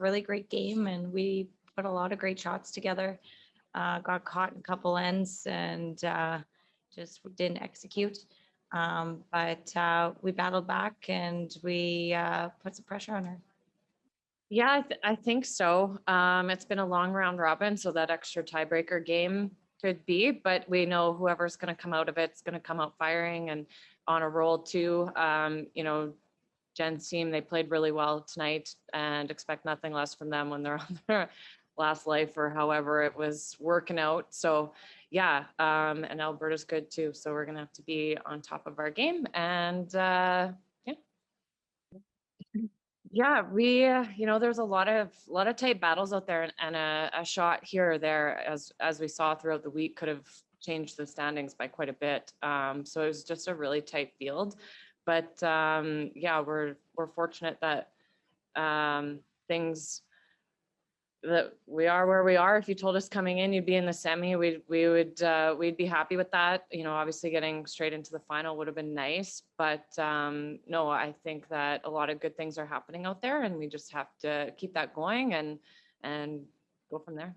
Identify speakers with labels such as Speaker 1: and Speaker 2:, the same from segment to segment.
Speaker 1: really great game, and we put a lot of great shots together. Got caught in a couple ends and just didn't execute. But we battled back and we put some pressure on her.
Speaker 2: Yeah, I think so. It's been a long round robin, so that extra tiebreaker game could be, but we know whoever's going to come out of it's going to come out firing and on a roll too. Jen's team, they played really well tonight and expect nothing less from them when they're on their last life or however it was working out. So yeah, and Alberta's good too. So we're going to have to be on top of our game and yeah, we, there's a lot of tight battles out there, and a shot here or there, as we saw throughout the week, could have changed the standings by quite a bit. So it was just a really tight field, but yeah, we're fortunate that things that we are where we are. If you told us coming in you'd be in the semi, we'd be happy with that. Obviously getting straight into the final would have been nice, but no, I think that a lot of good things are happening out there, and we just have to keep that going and go from there.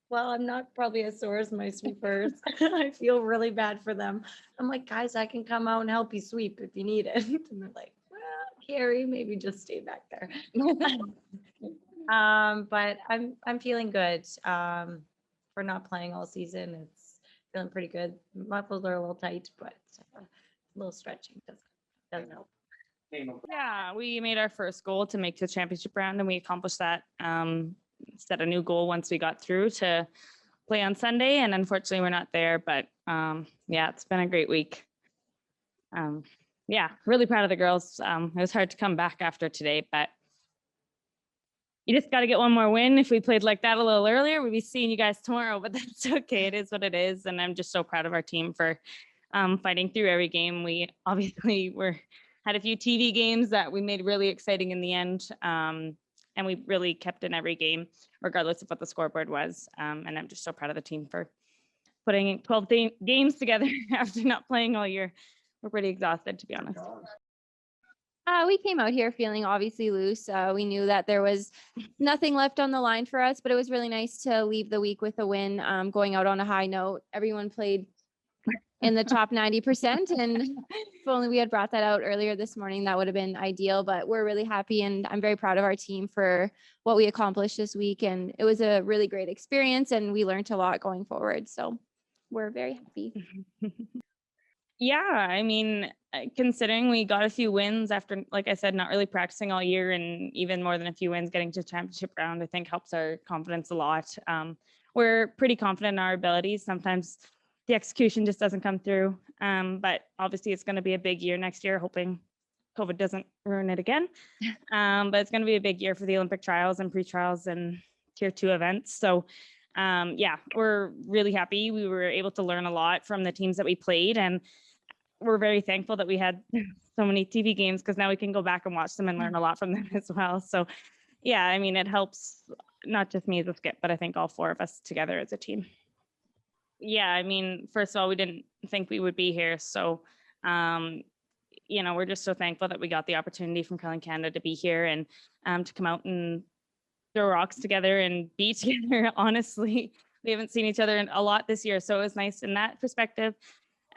Speaker 1: Well, I'm not probably as sore as my sweepers. I feel really bad for them. I'm like, guys, I can come out and help you sweep if you need it. And they're like, well, Carrie, maybe just stay back there. But I'm feeling good for not playing all season. It's feeling pretty good. Muscles are a little tight, but a little stretching doesn't help.
Speaker 3: Yeah, we made our first goal to make the championship round, and we accomplished that. Set a new goal once we got through to play on Sunday, and unfortunately we're not there, but yeah, it's been a great week. Yeah, really proud of the girls. It was hard to come back after today, but you just got to get one more win. If we played like that a little earlier, we'd be seeing you guys tomorrow, but that's okay. It is what it is, and I'm just so proud of our team for fighting through every game. We obviously had a few TV games that we made really exciting in the end. And we really kept in every game, regardless of what the scoreboard was. And I'm just so proud of the team for putting 12 games together after not playing all year. We're pretty exhausted, to be honest.
Speaker 4: We came out here feeling obviously loose. We knew that there was nothing left on the line for us, but it was really nice to leave the week with a win, going out on a high note. Everyone played in the top 90%. And if only we had brought that out earlier this morning, that would have been ideal, but we're really happy. And I'm very proud of our team for what we accomplished this week. And it was a really great experience, and we learned a lot going forward. So we're very happy.
Speaker 3: Yeah, I mean, considering we got a few wins after, like I said, not really practicing all year, and even more than a few wins getting to championship round, I think helps our confidence a lot. We're pretty confident in our abilities. Sometimes the execution just doesn't come through. But obviously it's going to be a big year next year, hoping COVID doesn't ruin it again. But it's going to be a big year for the Olympic trials and pre-trials and tier 2 events. So yeah, we're really happy. We were able to learn a lot from the teams that we played, and we're very thankful that we had so many TV games, because now we can go back and watch them and learn a lot from them as well. So yeah, I mean, it helps not just me as a skip, but I think all 4 of us together as a team. Yeah, I mean, first of all, we didn't think we would be here. So, we're just so thankful that we got the opportunity from Curling Canada to be here and to come out and throw rocks together and be together. Honestly, we haven't seen each other a lot this year, so it was nice in that perspective.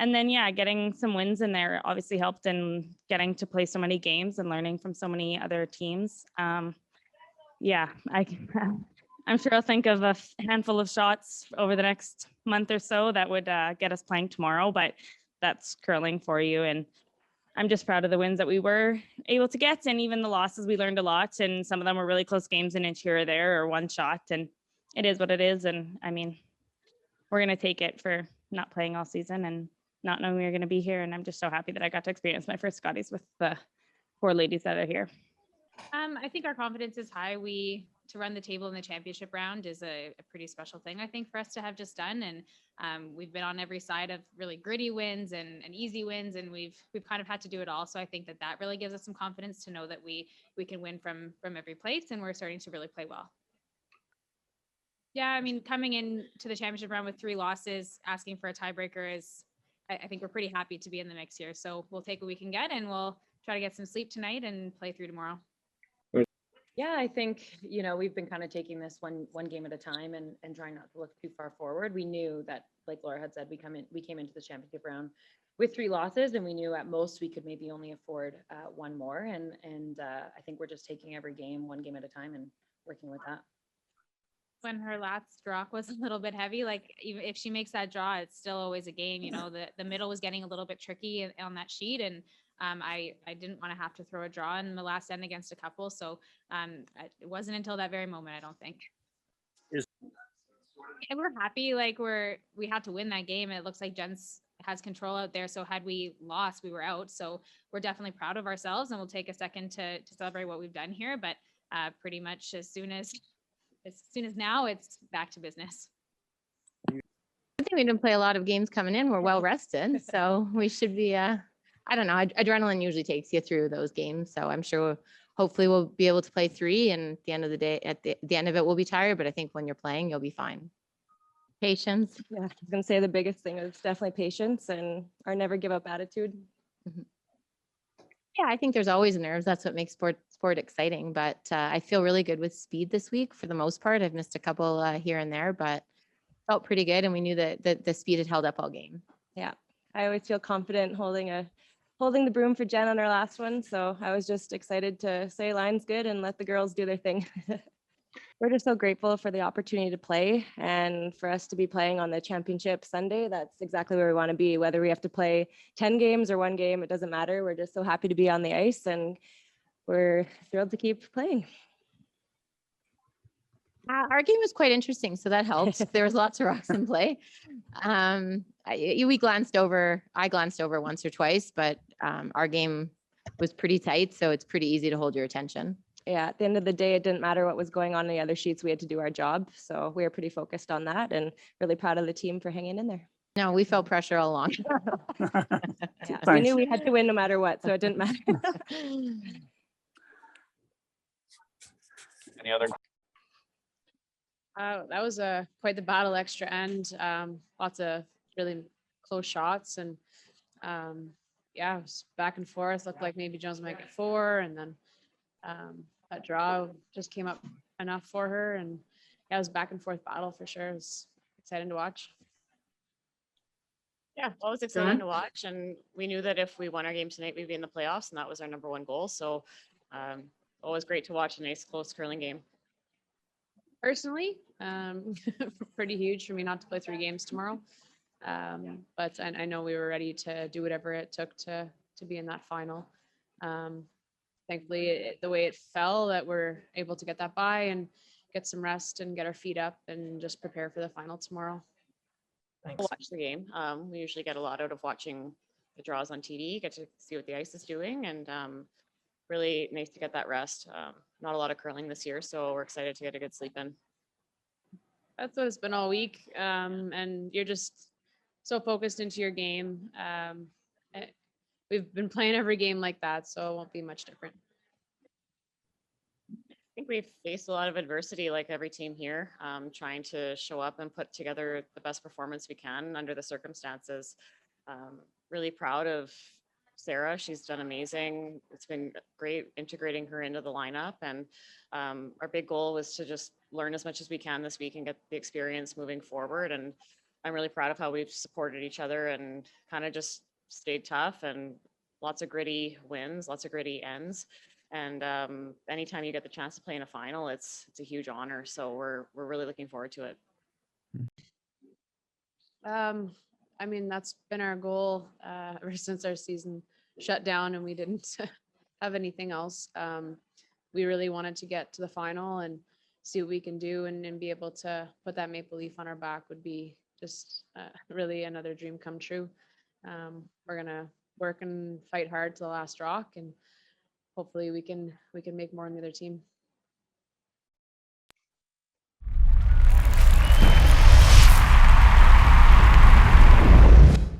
Speaker 3: And then, yeah, getting some wins in there obviously helped, in getting to play so many games and learning from so many other teams. Yeah, I'm sure I'll think of a handful of shots over the next month or so that would get us playing tomorrow, but that's curling for you. And I'm just proud of the wins that we were able to get, and even the losses, we learned a lot, and some of them were really close games, an inch here or there or one shot, and it is what it is. And I mean, we're going to take it for not playing all season and not knowing we were going to be here. And I'm just so happy that I got to experience my first Scotties with the 4 ladies that are here.
Speaker 5: I think our confidence is high. To run the table in the championship round is a pretty special thing, I think, for us to have just done. And we've been on every side of really gritty wins and easy wins, and we've kind of had to do it all. So I think that really gives us some confidence to know that we can win from every place, and we're starting to really play well. Yeah, I mean, coming into the championship round with 3 losses, asking for a tiebreaker is, I think we're pretty happy to be in the mix here. So we'll take what we can get, and we'll try to get some sleep tonight and play through tomorrow.
Speaker 6: Yeah, I think, we've been kind of taking this one game at a time and trying not to look too far forward. We knew that, like Laura had said, we came into the championship round with 3 losses, and we knew at most we could maybe only afford one more. And I think we're just taking every game one game at a time and working with that.
Speaker 5: When her last draw was a little bit heavy, like even if she makes that draw, it's still always a game. The middle was getting a little bit tricky on that sheet, and I didn't want to have to throw a draw in the last end against a couple. So it wasn't until that very moment, I don't think. And we're happy, like we had to win that game. It looks like Jens has control out there. So had we lost, we were out. So we're definitely proud of ourselves, and we'll take a second to celebrate what we've done here. But pretty much as soon as now, it's back to business.
Speaker 4: I think we didn't play a lot of games coming in. We're well rested, so we should be. I don't know. Adrenaline usually takes you through those games, so I'm sure. Hopefully, we'll be able to play 3, and at the end of the day, at the end of it, we'll be tired. But I think when you're playing, you'll be fine. Patience.
Speaker 7: Yeah, I was gonna say the biggest thing is definitely patience and our never give up attitude.
Speaker 4: Yeah, I think there's always nerves. That's what makes sport exciting. But I feel really good with speed this week for the most part. I've missed a couple here and there, but felt pretty good. And we knew that the speed had held up all game.
Speaker 7: Yeah, I always feel confident holding the broom for Jen on our last one. So I was just excited to say line's good and let the girls do their thing. We're just so grateful for the opportunity to play and for us to be playing on the championship Sunday. That's exactly where we want to be. Whether we have to play 10 games or 1 game, it doesn't matter. We're just so happy to be on the ice, and we're thrilled to keep playing.
Speaker 4: Our game was quite interesting, so that helps. There was lots of rocks in play. I glanced over once or twice, but our game was pretty tight, so it's pretty easy to hold your attention.
Speaker 7: Yeah, at the end of the day, it didn't matter what was going on in the other sheets. We had to do our job. So we were pretty focused on that, and really proud of the team for hanging in there.
Speaker 4: No, we felt pressure all along.
Speaker 7: Yeah, we knew we had to win no matter what, so it didn't matter.
Speaker 8: Any other?
Speaker 2: That was quite the battle extra end. Lots of really close shots, and yeah, it was back and forth. Looked like maybe Jones might get 4, and then that draw just came up enough for her, and yeah, it was back and forth battle for sure. It was exciting to watch.
Speaker 9: Yeah, well, it was exciting to watch, and we knew that if we won our game tonight, we'd be in the playoffs, and that was our #1 goal. So always great to watch a nice close curling game.
Speaker 2: Personally, pretty huge for me not to play 3 games tomorrow. But I know we were ready to do whatever it took to be in that final. Thankfully, the way it fell, that we're able to get that by and get some rest and get our feet up and just prepare for the final tomorrow.
Speaker 8: Thanks.
Speaker 9: We'll watch the game. We usually get a lot out of watching the draws on TV, get to see what the ice is doing, and really nice to get that rest. Not a lot of curling this year, so we're excited to get a good sleep in.
Speaker 2: That's what it's been all week. And you're just so focused into your game. We've been playing every game like that, so it won't be much different.
Speaker 9: I think we've faced a lot of adversity like every team here, trying to show up and put together the best performance we can under the circumstances. Really proud of Sarah. She's done amazing. It's been great integrating her into the lineup. And our big goal was to just learn as much as we can this week and get the experience moving forward. And I'm really proud of how we've supported each other and kind of just stayed tough, and lots of gritty wins, lots of gritty ends. And anytime you get the chance to play in a final, it's a huge honor. So we're really looking forward to it.
Speaker 2: I mean, that's been our goal ever since our season shut down and we didn't have anything else. We really wanted to get to the final and see what we can do, and be able to put that maple leaf on our back would be just really another dream come true. We're gonna work and fight hard to the last rock, and hopefully we can make more on the other team.